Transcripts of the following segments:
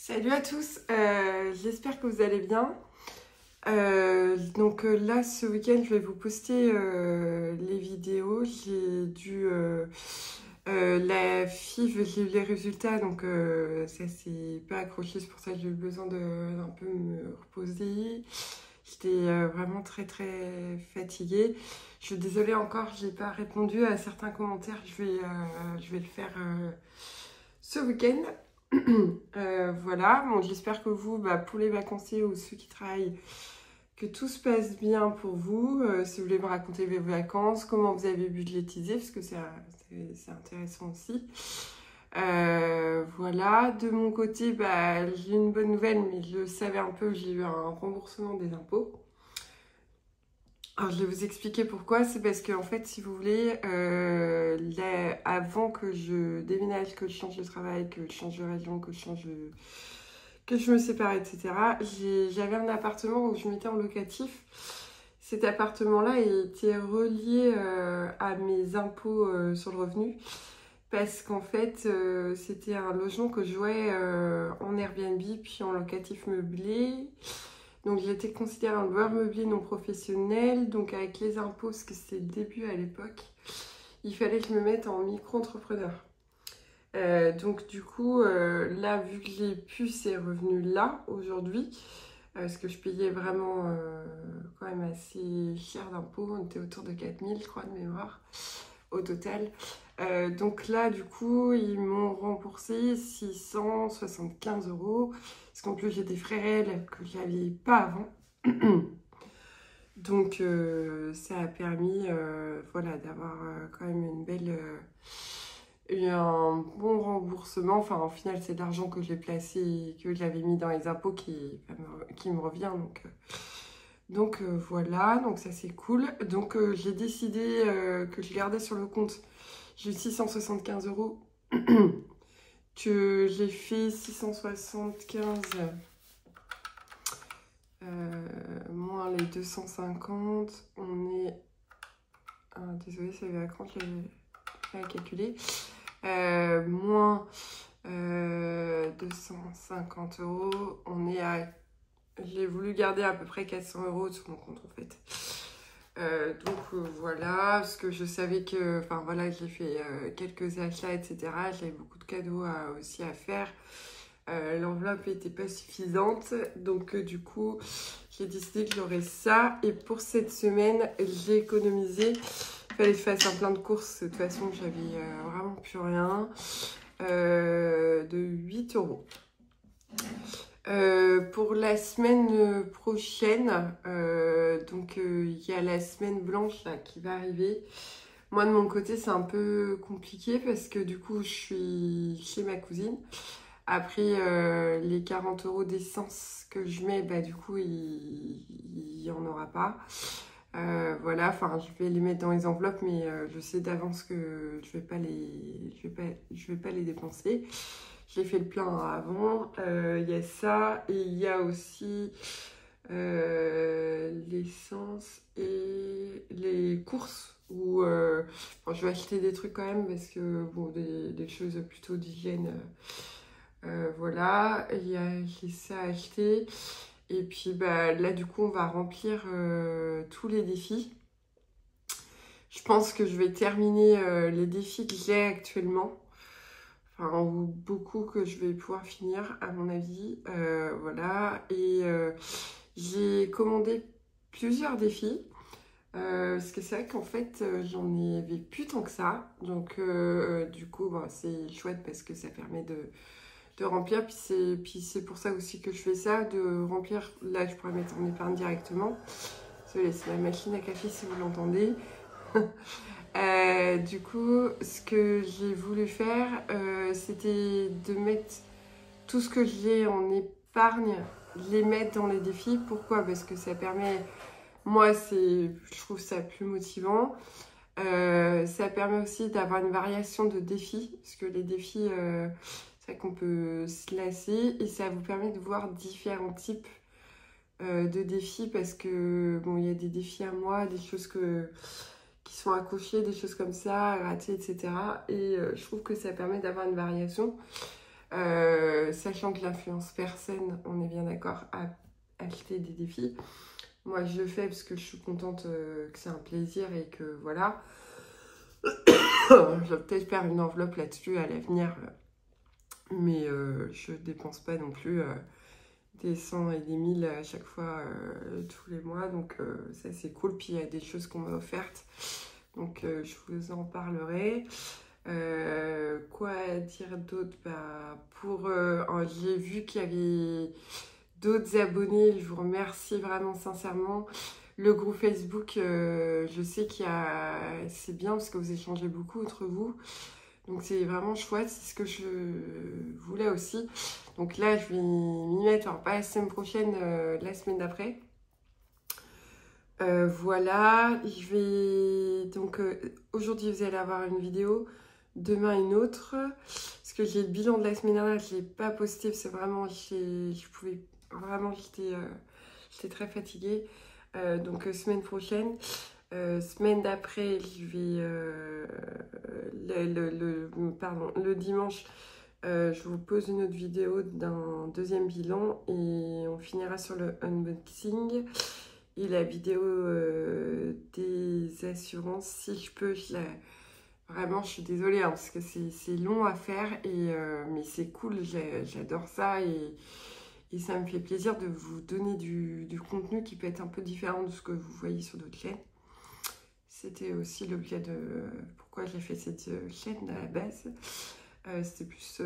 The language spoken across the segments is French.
Salut à tous, j'espère que vous allez bien. Là, ce week-end, je vais vous poster les vidéos. J'ai dû la FIV, j'ai eu les résultats, donc ça s'est pas accroché. C'est pour ça que j'ai eu besoin d'un peu me reposer. J'étais vraiment très fatiguée. Je suis désolée encore, j'ai pas répondu à certains commentaires. Je vais le faire ce week-end. Voilà, bon, j'espère que vous, pour les vacanciers ou ceux qui travaillent, que tout se passe bien pour vous. Si vous voulez me raconter vos vacances, comment vous avez budgétisé, parce que c'est intéressant aussi. Voilà, de mon côté, j'ai une bonne nouvelle, mais je le savais un peu, j'ai eu un remboursement des impôts. Alors, je vais vous expliquer pourquoi. C'est parce que, en fait, si vous voulez, avant que je déménage, que je change de travail, que je change de région, que je me sépare, etc., j'avais un appartement où je mettais en locatif. Cet appartement-là était relié à mes impôts sur le revenu. Parce qu'en fait, c'était un logement que je louais en Airbnb, puis en locatif meublé. Donc j'ai été considérée un loueur meublé non professionnel. Donc avec les impôts, parce que c'était le début à l'époque, il fallait que je me mette en micro-entrepreneur. Donc du coup, là, vu que j'ai plus ces revenus-là aujourd'hui, parce que je payais vraiment quand même assez cher d'impôts, on était autour de 4000, je crois, de mémoire, au total. Donc là, du coup, ils m'ont remboursé 675 €. Parce qu'en plus, j'ai des frais réels que je n'avais pas avant. Donc, ça a permis voilà, d'avoir quand même un bon remboursement. Enfin, en final, c'est de l'argent que j'ai placé, que j'avais mis dans les impôts qui me revient. Donc voilà, donc ça c'est cool. Donc j'ai décidé que je gardais sur le compte. J'ai eu 675 €. Que j'ai fait 675 moins les 250. On est. Ah, désolé, ça avait à cran, je l'avais pas calculé. Moins 250 €. On est à. J'ai voulu garder à peu près 400 € sur mon compte en fait. Voilà, parce que je savais que, enfin voilà, j'ai fait quelques achats, etc. J'avais beaucoup de cadeaux aussi à faire. L'enveloppe n'était pas suffisante, donc du coup, j'ai décidé que j'aurais ça. Et pour cette semaine, j'ai économisé. Il fallait que je fasse un plein de courses. De toute façon, j'avais vraiment plus rien. De 8 €. Pour la semaine prochaine, il y a la semaine blanche là, qui va arriver. Moi de mon côté c'est un peu compliqué parce que du coup je suis chez ma cousine. Après les 40 € d'essence que je mets, du coup il y en aura pas. Voilà, enfin je vais les mettre dans les enveloppes, mais je sais d'avance que je vais pas les dépenser. J'ai fait le plein avant. Il y a ça et il y a aussi l'essence et les courses où je vais acheter des trucs quand même parce que bon, des choses plutôt d'hygiène. Voilà, j'ai ça à acheter. Et puis là du coup on va remplir tous les défis. Je pense que je vais terminer les défis que j'ai actuellement. Enfin, ou beaucoup que je vais pouvoir finir à mon avis. Voilà, et j'ai commandé plusieurs défis. Parce que c'est vrai qu'en fait j'en avais plus tant que ça. Donc du coup c'est chouette parce que ça permet de remplir. Puis c'est pour ça aussi que je fais ça, de remplir. Là je pourrais mettre en épargne directement. Désolée, c'est la machine à café si vous l'entendez. Du coup, ce que j'ai voulu faire, c'était de mettre tout ce que j'ai en épargne, les mettre dans les défis. Pourquoi? Parce que ça permet, moi, je trouve ça plus motivant. Ça permet aussi d'avoir une variation de défis, parce que les défis, c'est vrai qu'on peut se lasser, et ça vous permet de voir différents types de défis, parce que bon, il y a des défis à moi, des choses qui sont à cocher, des choses comme ça, rater, etc. Et je trouve que ça permet d'avoir une variation. sachant que j'influence personne, on est bien d'accord, à acheter des défis. Moi, je le fais parce que je suis contente que c'est un plaisir et que voilà. Je vais peut-être faire une enveloppe là-dessus à l'avenir, mais je dépense pas non plus des 100 et des 1000 à chaque fois tous les mois. Donc ça, c'est cool. Puis il y a des choses qu'on m'a offertes. Donc je vous en parlerai. Quoi dire d'autre? J'ai vu qu'il y avait d'autres abonnés, je vous remercie vraiment sincèrement. Le groupe Facebook, je sais c'est bien parce que vous échangez beaucoup entre vous. Donc c'est vraiment chouette, c'est ce que je voulais aussi. Donc là, je vais m'y mettre, alors pas la semaine prochaine, la semaine d'après. Voilà, donc aujourd'hui vous allez avoir une vidéo, demain une autre. Parce que j'ai le bilan de la semaine dernière, je ne l'ai pas posté, parce que vraiment, j'étais très fatiguée. Donc semaine prochaine. Semaine d'après, je vais le dimanche, je vous pose une autre vidéo d'un deuxième bilan et on finira sur le unboxing et la vidéo des assurances. Si je peux, vraiment, je suis désolée hein, parce que c'est long à faire mais c'est cool, j'adore ça et ça me fait plaisir de vous donner du contenu qui peut être un peu différent de ce que vous voyez sur d'autres chaînes. C'était aussi l'objet de pourquoi j'ai fait cette chaîne à la base. C'était plus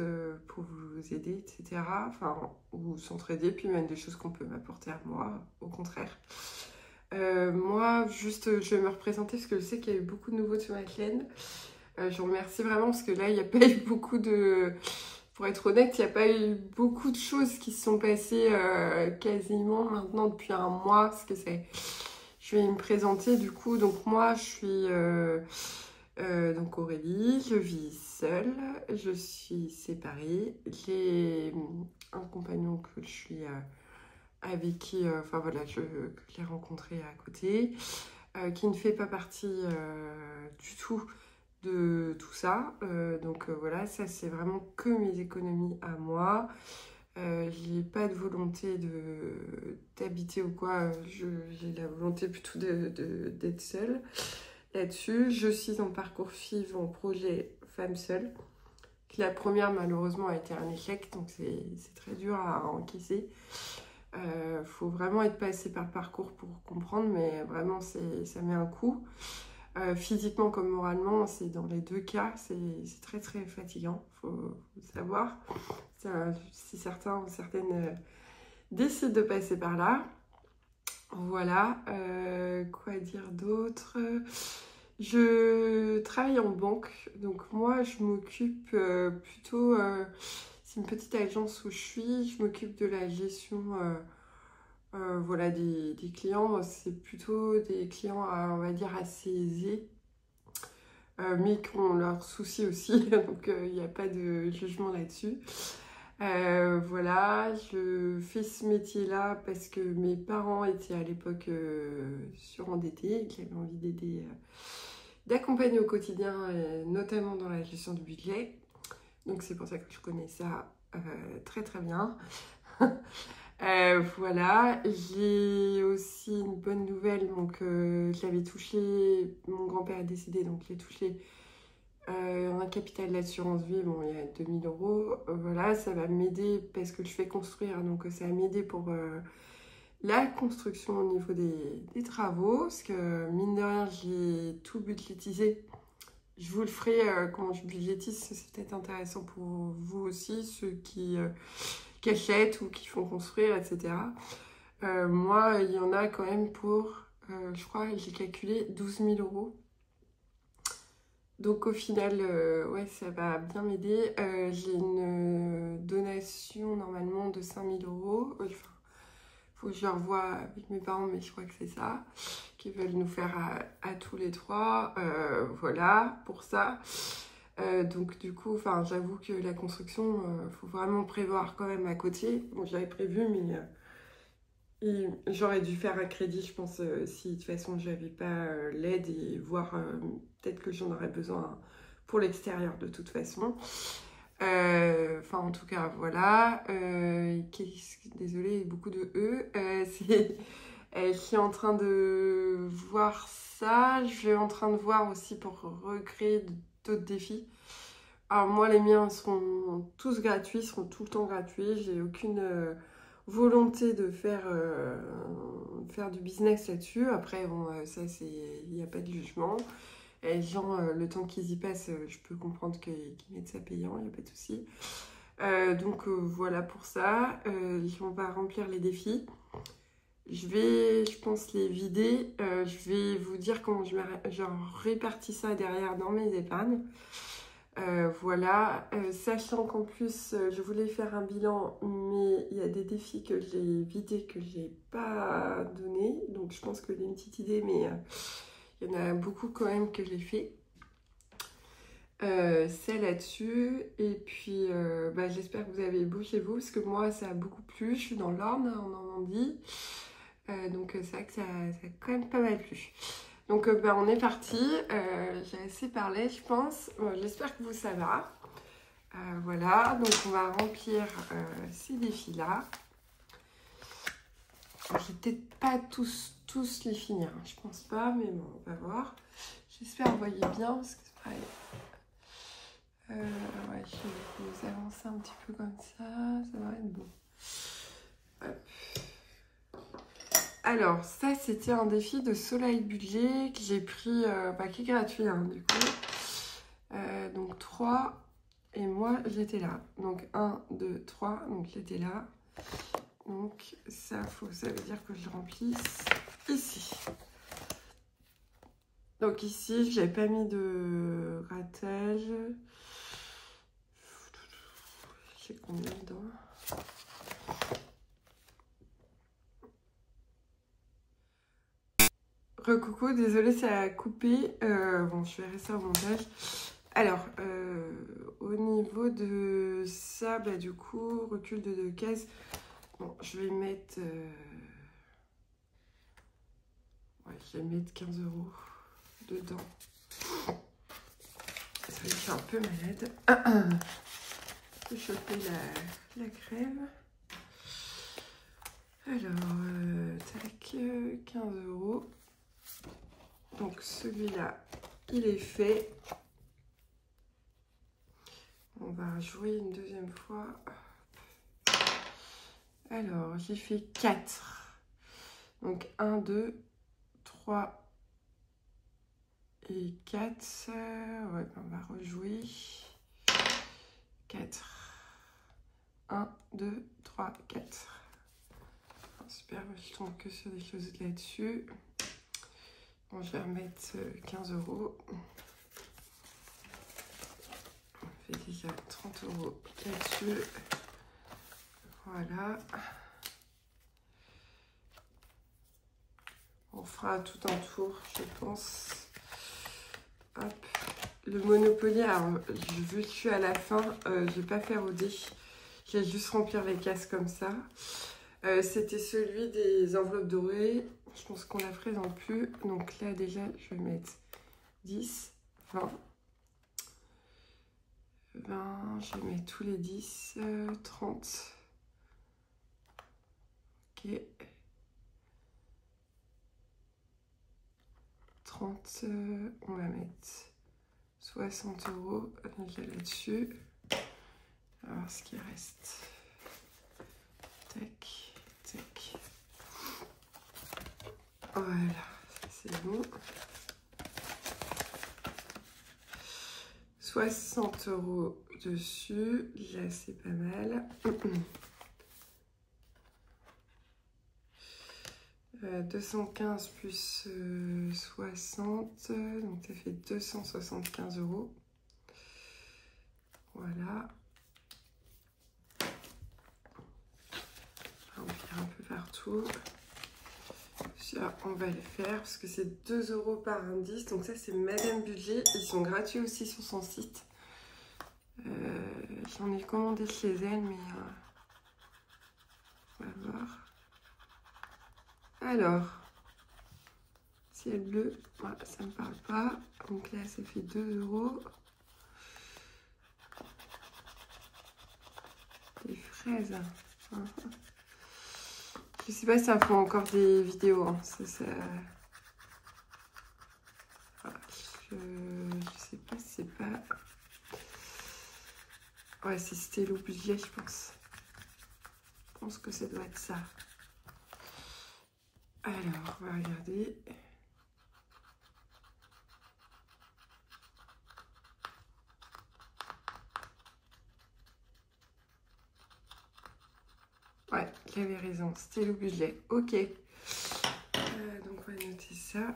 pour vous aider, etc. Enfin, vous s'entraider, puis même des choses qu'on peut m'apporter à moi, au contraire. Moi, juste, je vais me représenter parce que je sais qu'il y a eu beaucoup de nouveaux sur ma chaîne. Je vous remercie vraiment parce que là, il n'y a pas eu beaucoup de... Pour être honnête, il n'y a pas eu beaucoup de choses qui se sont passées quasiment maintenant depuis un mois. Parce que je vais me présenter du coup. Donc moi, je suis donc Aurélie, je vis seule, je suis séparée. J'ai un compagnon que je suis avec qui, enfin voilà, que j'ai rencontré à côté, qui ne fait pas partie du tout de tout ça. Donc voilà, ça c'est vraiment que mes économies à moi. J'ai pas de volonté d'habiter ou quoi, j'ai la volonté plutôt d'être seule là-dessus. Je suis en parcours FIV en projet femme seule. La première malheureusement a été un échec, donc c'est très dur à encaisser. Faut vraiment être passé par le parcours pour comprendre, mais vraiment ça met un coup. Physiquement comme moralement, c'est dans les deux cas, c'est très très fatigant, faut savoir. Si certains ou certaines décident de passer par là. Voilà, quoi dire d'autre? Je travaille en banque, donc moi je m'occupe plutôt, c'est une petite agence où je m'occupe de la gestion voilà, des clients. C'est plutôt des clients, on va dire, assez aisés, mais qui ont leurs soucis aussi, donc il n'y a pas de jugement là-dessus. Voilà, je fais ce métier-là parce que mes parents étaient à l'époque surendettés et qu'ils avaient envie d'aider, d'accompagner au quotidien, notamment dans la gestion du budget. Donc c'est pour ça que je connais ça très très bien. Voilà, j'ai aussi une bonne nouvelle, donc j'avais touché, mon grand-père est décédé, donc j'ai touché un capital d'assurance vie, bon il y a 2000 €, voilà, ça va m'aider parce que je fais construire, donc ça va m'aider pour la construction au niveau des travaux, parce que mine de rien j'ai tout budgétisé. Je vous le ferai quand je budgétise, c'est peut-être intéressant pour vous aussi, ceux qui achètent ou qui font construire, etc. Moi, il y en a quand même pour, je crois, j'ai calculé 12 000 €. Donc au final, ouais, ça va bien m'aider. J'ai une donation normalement de 5 000 €. Enfin, faut que je revoie avec mes parents, mais je crois que c'est ça, qu'ils veulent nous faire à tous les trois. Voilà, pour ça. Donc du coup, enfin, j'avoue que la construction, faut vraiment prévoir quand même à côté. Bon, j'avais prévu, mais j'aurais dû faire un crédit, je pense, si de toute façon j'avais pas l'aide et voir peut-être que j'en aurais besoin pour l'extérieur de toute façon. Enfin, en tout cas, voilà. Désolée, beaucoup de E. Je suis en train de voir ça. Je suis en train de voir aussi pour recréer d'autres défis. Alors moi, les miens seront tous gratuits, seront tout le temps gratuits. J'ai aucune volonté de faire du business là-dessus. Après, bon, ça, il n'y a pas de jugement. Et les gens, le temps qu'ils y passent, je peux comprendre qu'ils mettent ça payant, il n'y a pas de souci. Donc voilà pour ça. On va remplir les défis. Je vais, je pense, les vider. Je vais vous dire comment je répartis ça derrière dans mes épargnes. Voilà, sachant qu'en plus je voulais faire un bilan, mais il y a des défis que j'ai vidés, que j'ai pas donné, donc je pense que j'ai une petite idée, mais il y en a beaucoup quand même que j'ai fait. C'est là-dessus, et puis j'espère que vous avez beau chez vous, parce que moi ça a beaucoup plu. Je suis dans l'Orne, en Normandie, donc c'est vrai que ça a quand même pas mal plu. Donc on est parti, j'ai assez parlé je pense, j'espère que vous ça va. Voilà, donc on va remplir ces défis-là. Je vais peut-être pas tous les finir, hein, je pense pas, mais bon, on va voir. J'espère que vous voyez bien, parce que c'est pareil. Ouais, je vais vous avancer un petit peu comme ça va être bon. Hop. Alors, ça, c'était un défi de Soleil Budget que j'ai pris, qui est gratuit, hein, du coup. Donc, 3, et moi, j'étais là. Donc, 1, 2, 3, donc j'étais là. Donc, ça veut dire que je remplisse ici. Donc, ici, j'avais pas mis de grattage. J'ai combien dedans ? Recoucou, désolée, ça a coupé. Bon, je verrai ça au montage. Alors, au niveau de ça, du coup, recul de 2 cases. Bon, je vais mettre... Ouais, je vais mettre 15 € dedans. Parce que je suis un peu malade. Je vais choper la crème. Alors, tac, 15 €. Donc celui-là, il est fait. On va jouer une deuxième fois. Alors, j'ai fait 4. Donc 1, 2, 3 et 4. Ouais, on va rejouer. 4. 1, 2, 3, 4. Super, je tombe que sur des choses là-dessus. Bon, je vais remettre 15 €. On fait déjà 30 € là-dessus. Voilà. On fera tout un tour, je pense. Hop. Le Monopoly, alors, vu que je suis à la fin, je ne vais pas faire au dé. Je vais juste remplir les cases comme ça. C'était celui des enveloppes dorées. Je pense qu'on la présente plus. Donc là, déjà, je vais mettre 10, 20. 20, je vais mettre tous les 10, 30. Ok. 30, on va mettre 60 € là-dessus. Alors, ce qui reste. Tac, tac. Voilà, ça c'est bon. 60 € dessus, là c'est pas mal. 215 plus 60, donc ça fait 275 €. Voilà. Remplir un peu partout. Ça, on va le faire parce que c'est 2 € par indice. Donc ça, c'est Madame Budget. Ils sont gratuits aussi sur son site. J'en ai commandé chez elle, mais on va voir. Alors, ciel bleu, voilà, ça ne me parle pas. Donc là, ça fait 2 €. 13. Je sais pas si ça font encore des vidéos. Hein. Voilà, je sais pas si c'est pas... Ouais, c'est Stello Budget, je pense. Je pense que ça doit être ça. Alors, on va regarder. Ouais, j'avais raison. Stello Budget. Ok. Donc, on va noter ça.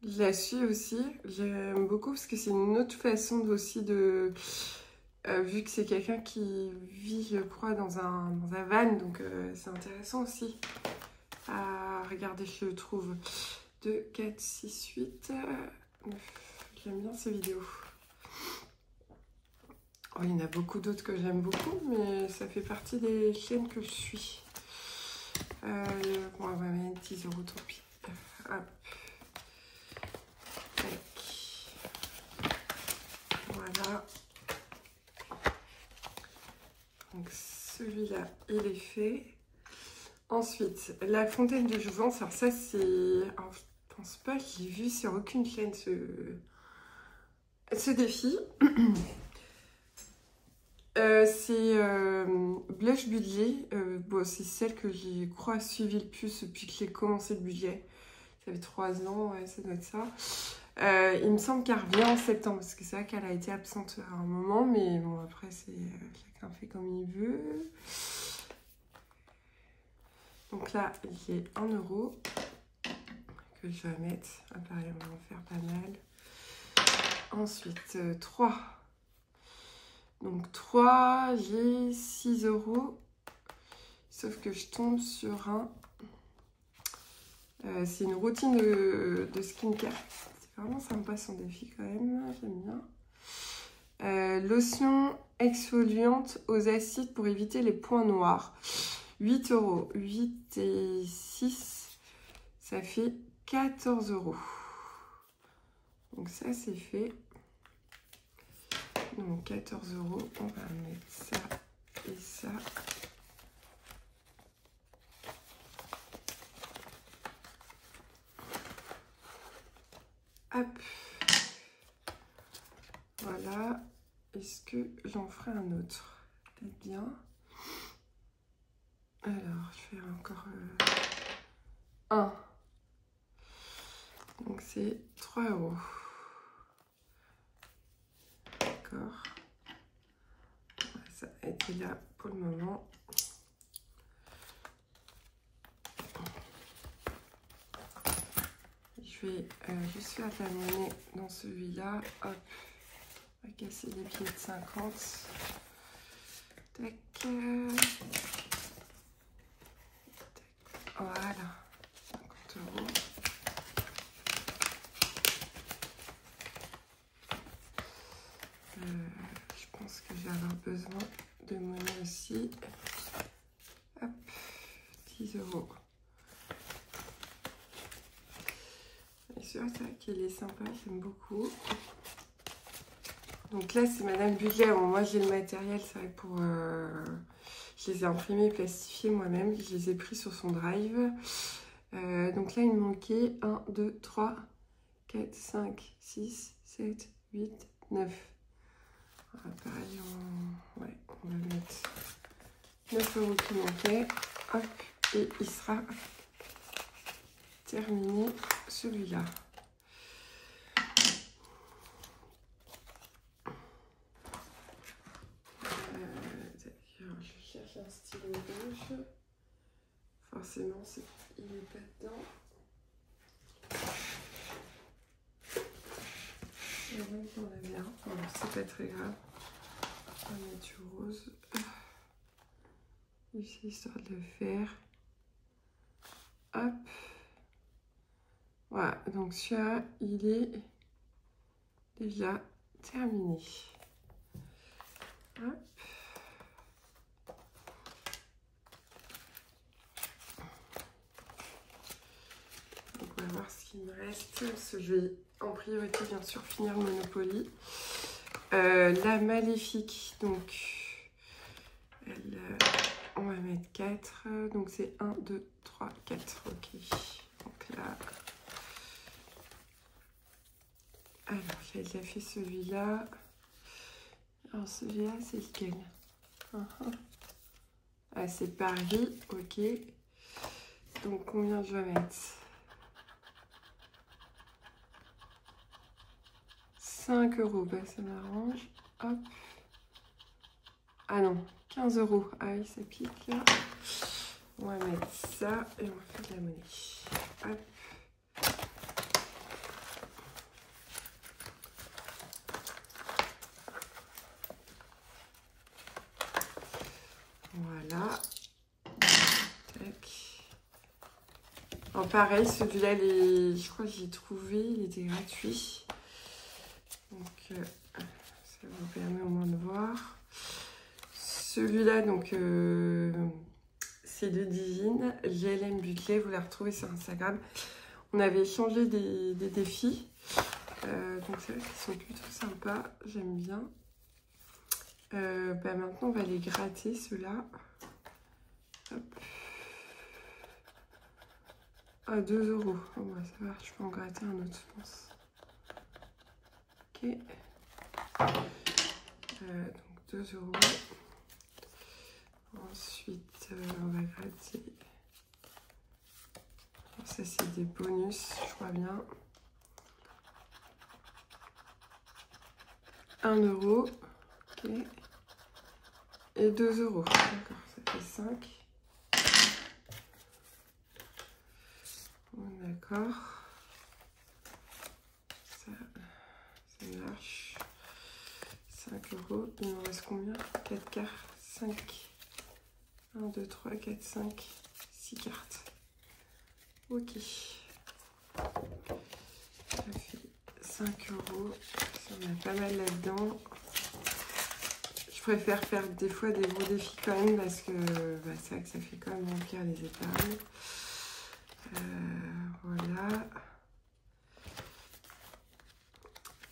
Je la suis aussi, j'aime beaucoup parce que c'est une autre façon aussi de... vu que c'est quelqu'un qui vit, je crois, dans un van, donc c'est intéressant aussi à regarder, je trouve. 2, 4, 6, 8, 9. J'aime bien ces vidéos. Oh, il y en a beaucoup d'autres que j'aime beaucoup, mais ça fait partie des chaînes que je suis. Bon, on va mettre 10 € tant pis. Hop. Voilà. Donc celui-là, il est fait. Ensuite, la fontaine de jouvence. Alors ça, c'est... Alors, je pense pas que j'ai vu sur aucune chaîne ce défi. C'est Blush Budget. Bon, c'est celle que j'ai, crois, suivi le plus depuis que j'ai commencé le budget. Ça fait 3 ans, ouais, ça doit être ça. Il me semble qu'elle revient en septembre, parce que c'est vrai qu'elle a été absente à un moment, mais bon, après, c'est chacun fait comme il veut. Donc là, j'ai 1 € que je vais mettre. Ah, pareil, on va en faire pas mal. Ensuite, 3. Donc 3, j'ai 6 €. Sauf que je tombe sur un... c'est une routine de skincare. C'est vraiment sympa son défi quand même, j'aime bien. Lotion exfoliante aux acides pour éviter les points noirs. 8 €. 8 et 6, ça fait 14 €. Donc ça, c'est fait. Donc 14 €, on va mettre ça et ça. Hop. Voilà. Est-ce que j'en ferai un autre? Peut-être bien. Alors, je fais encore un. Donc c'est 3 €. D'accord. Ça a été là pour le moment. Je vais juste faire de la monnaie dans celui-là. Hop. On va casser les pieds de 50. Tac. Voilà. 50 €. Je pense que je vais avoir besoin de monnaie aussi. Hop. 10 €. C'est vrai qu'il est sympa, j'aime beaucoup. Donc là, c'est Madame Budget. Bon, moi, j'ai le matériel, c'est vrai, pour... je les ai imprimés, plastifiés moi-même. Je les ai pris sur son drive. Donc là, il me manquait 1, 2, 3, 4, 5, 6, 7, 8, 9. Voilà, pareil, ouais, on va mettre 9 € qui manquaient. Hop, et il sera terminé celui-là. Je cherche un stylo rouge. Forcément, il n'est pas dedans. Il y en a qui en avaient un. Bon, c'est pas très grave. On va mettre du rose. Ici, histoire de le faire. Hop. Voilà, donc celui-là, il est déjà terminé. Hop. Donc on va voir ce qu'il me reste. Parce que je vais en priorité, bien sûr, finir Monopoly. La Maléfique, donc, on va mettre 4. Donc, c'est 1, 2, 3, 4. Ok. Donc là... Alors, j'ai déjà fait celui-là. Alors, celui-là, c'est lequel? Ah, c'est Paris. Ok. Donc, combien je vais mettre? 5 €. Bah, ça m'arrange. Hop. Ah non, 15 €. Ah oui, ça pique là. On va mettre ça et on va faire de la monnaie. Hop. Voilà. Tac. Alors pareil, celui-là, je crois que j'ai trouvé, il était gratuit. Donc ça vous permet au moins de voir. Celui-là, donc c'est de Divine, GLM Buclé, vous la retrouvez sur Instagram. On avait échangé des défis. Donc c'est vrai qu'ils sont plutôt sympas, j'aime bien. Bah maintenant on va les gratter ceux-là. À 2 €. Oh, bah, ça va, je peux en gratter un autre, je pense. Ok. Donc 2 €. Ensuite, on va gratter. Ça, c'est des bonus, je crois bien. 1 €. Ok. Et 2 €. D'accord, ça fait 5. D'accord. Ça marche. 5 €. Il me reste combien? 4 cartes. 5. 1, 2, 3, 4, 5, 6 cartes. Ok. Ça fait 5 €. Ça en a pas mal là-dedans. Je préfère faire des fois des gros défis quand même parce que bah, c'est vrai que ça fait quand même remplir les épargnes. Voilà.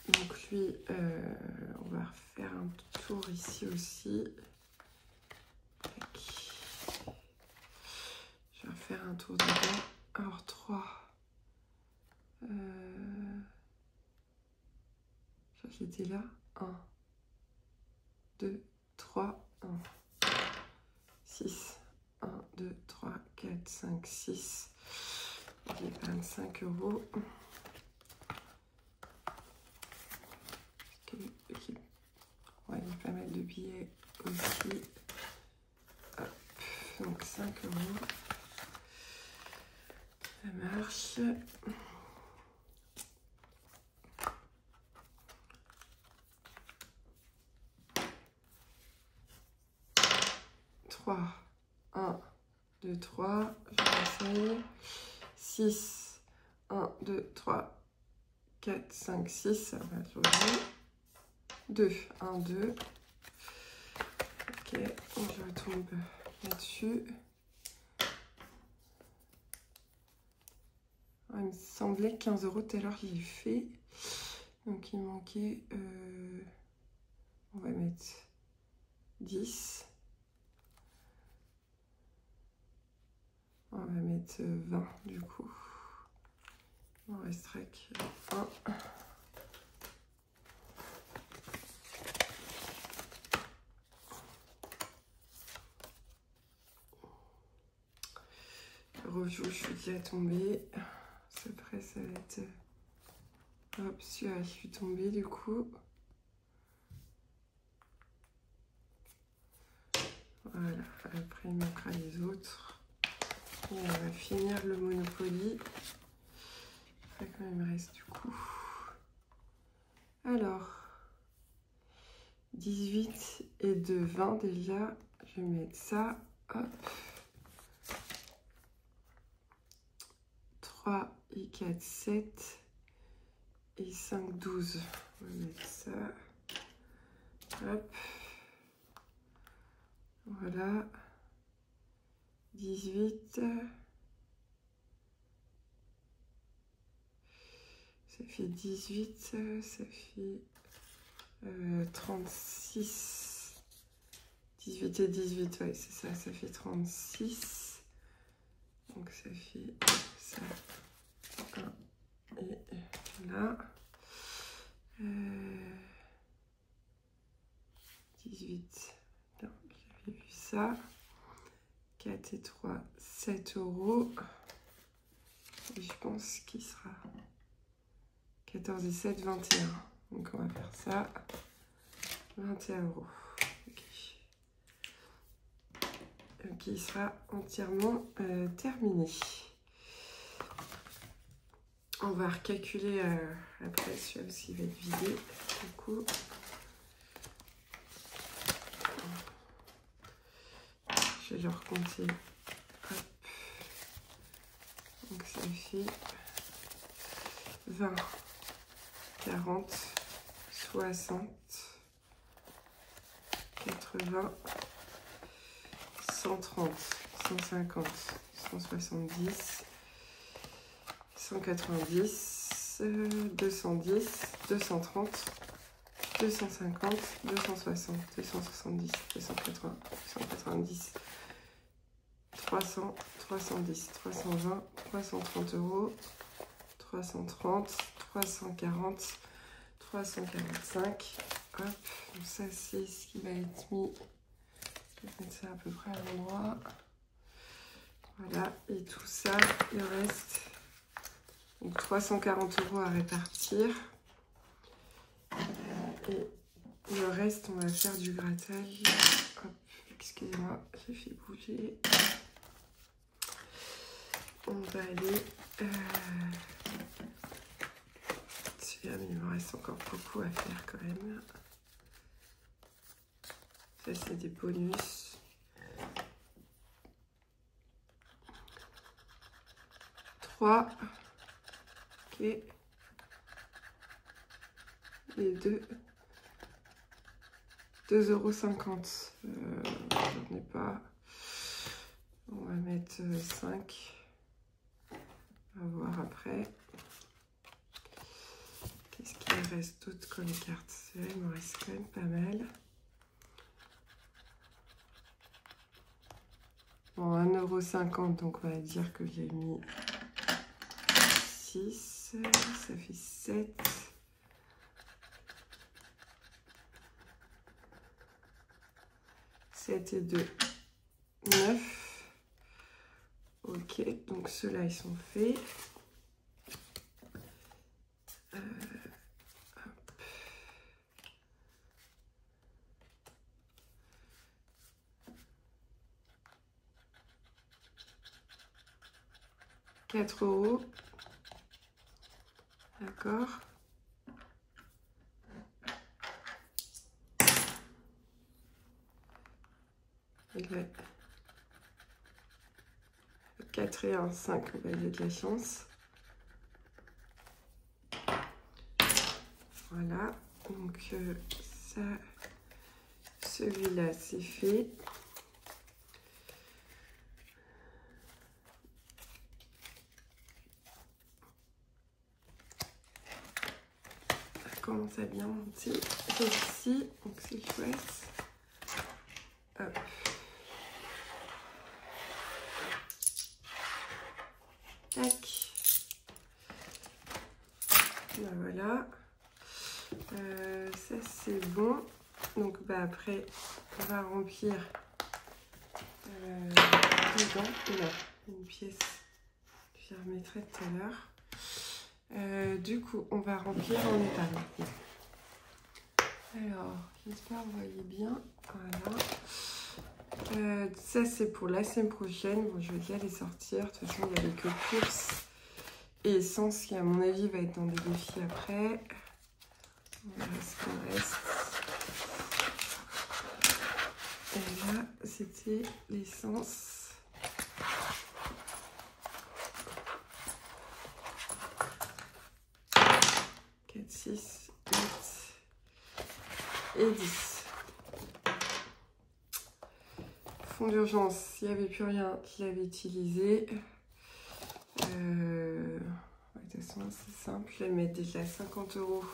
Donc lui, on va refaire un tour ici aussi. Tac. Je vais refaire un tour dedans. Alors 3. J'étais là. 1, 2, 3, 1. 6. 1, 2, 3, 4, 5, 6. J'ai 25 €. Okay. Ouais, il y a pas mal de billets aussi. Hop. Donc 5 €. Ça marche. Trois. 1, 2, 3. Je réessaye. 6. 1, 2, 3, 4, 5, 6. Ça va jouer. 2. 1, 2. Ok, je retombe là-dessus. Il me semblait que 15 € tout à l'heure j'ai fait. Donc il manquait. On va mettre 10. On va mettre 20 du coup. On restera que 1. Rejoue, je suis déjà tombée. Après, ça va être... Hop, celui-là, je suis tombée du coup. Voilà, après il manquera les autres. Et on va finir le Monopoly. Après, quand il me reste du coup. Alors, 18 et 2, 20 déjà. Je vais mettre ça. Hop. 3 et 4, 7. Et 5, 12. On va mettre ça. Hop. Voilà. 18. Ça fait 18, ça fait 36. 18 et 18, ouais, c'est ça, ça fait 36. Donc ça fait ça. 1 et là. 18. Non, j'avais vu ça. 4 et 3, 7 €. Et je pense qu'il sera 14 et 7, 21. Donc on va faire ça. 21 €. Ok, il sera entièrement terminé. On va recalculer après celui-là aussi va être vidé. Du coup, je vais le recompter. Hop. Donc ça fait 20, 40, 60, 80, 130, 150, 170, 190, 210, 230, 250, 260, 270, 280, 290, 300, 310, 320, 330 €, 330, 340, 345. Hop, donc ça c'est ce qui va être mis. Je vais mettre ça à peu près à l'endroit. Voilà, et tout ça, il reste donc 340 € à répartir. Et le reste, on va faire du grattage. Hop, excusez-moi, j'ai fait bouger. On va aller... celui-là, mais il me reste encore beaucoup à faire quand même. Ça, c'est des bonus. 3. Ok. Et 2. 2,50 €. J'en ai pas. On va mettre 5. On va voir après. Qu'est-ce qu'il me reste d'autre comme carte? Il me reste quand même pas mal. Bon, 1,50 €, donc on va dire que j'ai mis 6. Ça fait 7. 7 et 2, 9. Ok, donc ceux-là, ils sont faits. Hop. 4 €. D'accord. Et là, 4 et 1, 5, on va aller de la chance. Voilà, donc ça, celui-là, c'est fait. Ça commence à bien monter ici, donc c'est chouette. Hop. Tac. Ben voilà. Ça c'est bon. Donc bah après on va remplir dedans. Là, une pièce que je remettrai tout à l'heure. Du coup on va remplir en étal. Alors j'espère que vous voyez bien. Voilà. Ça c'est pour la semaine prochaine. Bon, je vais déjà les sortir. De toute façon il n'y avait que courses et essence qui à mon avis va être dans des défis après. Voilà ce qu'il reste. Et là, c'était l'essence. « 4, 6, 8 et 10. Fond d'urgence, il n'y avait plus rien, je l'avais utilisé. On va de toute façon, c'est simple. Je vais mettre déjà 50 €.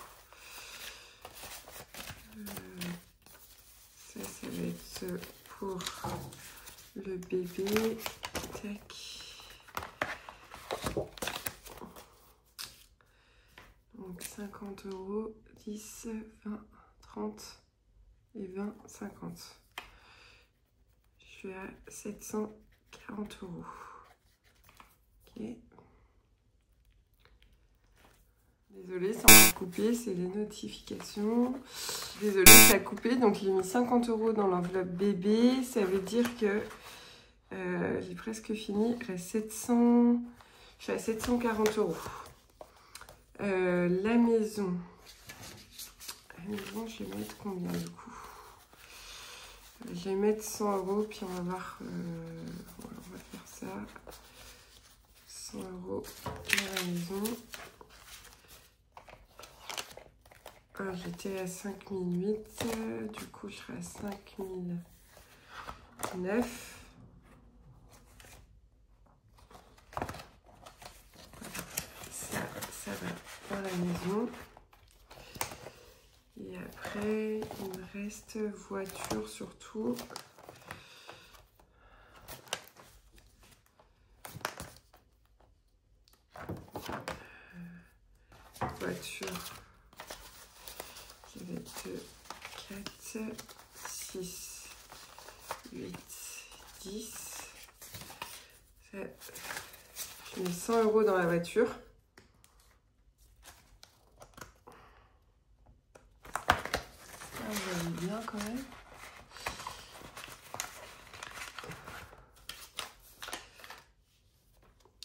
Ça va être pour le bébé. Tac. Donc 50 €, 10, 20, 30 et 20, 50. Je suis à 740 €. Ok. Désolée, ça m'a coupé, c'est les notifications. Désolée, ça a coupé. Donc j'ai mis 50 € dans l'enveloppe bébé. Ça veut dire que j'ai presque fini. Il reste 700. Je suis à 740 €. La maison. Je vais mettre combien du coup? Je vais mettre 100 €, puis on va voir. Voilà, on va faire ça. 100 € dans la maison. J'étais à 5008, du coup je serai à 5009. Ça va dans la maison. Et après, il me reste voiture surtout. Voiture. Ça va être 4, 6, 8, 10. Ça, je mets 100 € dans la voiture. Bien quand même.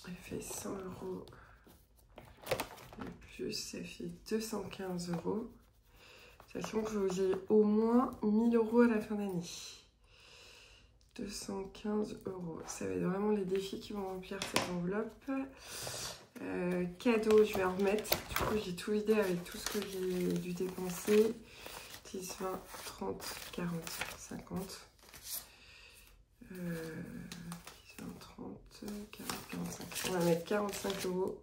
Elle fait 100 €. Le plus, ça fait 215 €. Sachant que j'ai au moins 1000 € à la fin d'année. 215 €. Ça va être vraiment les défis qui vont remplir cette enveloppe. Cadeau, je vais en remettre. Du coup, j'ai tout vidé avec tout ce que j'ai dû dépenser. 10, 20, 30, 40, 50. 10, 20, 30, 40, 45. On va mettre 45 €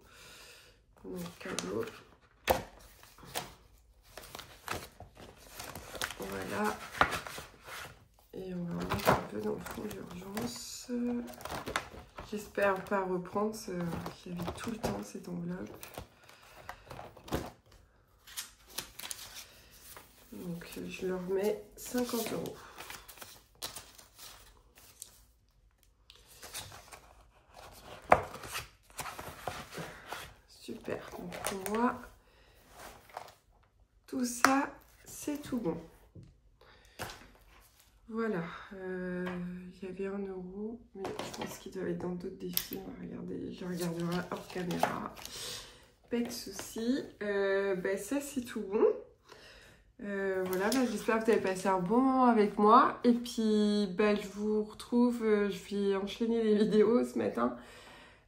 dans le cadeau. Voilà. Et on va remettre un peu dans le fond d'urgence. J'espère pas reprendre. J'avais tout le temps cette enveloppe. Donc je leur mets 50 €. Super. Donc pour moi, tout ça, c'est tout bon. Voilà. Il y avait 1 €, mais je pense qu'il doit être dans d'autres défis. On va regarder. Je regarderai hors caméra. Pas de soucis. Ça, c'est tout bon. Voilà, j'espère que vous avez passé un bon moment avec moi. Et puis, je vous retrouve. Je vais enchaîner les vidéos ce matin.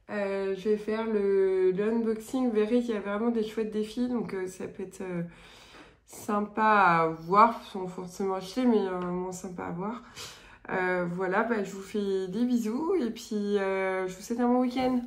Je vais faire le unboxing. Vous verrez qu'il y a vraiment des chouettes défis. Donc, ça peut être sympa à voir. Sans forcément acheter, mais moins sympa à voir. Voilà, je vous fais des bisous. Et puis, je vous souhaite un bon week-end.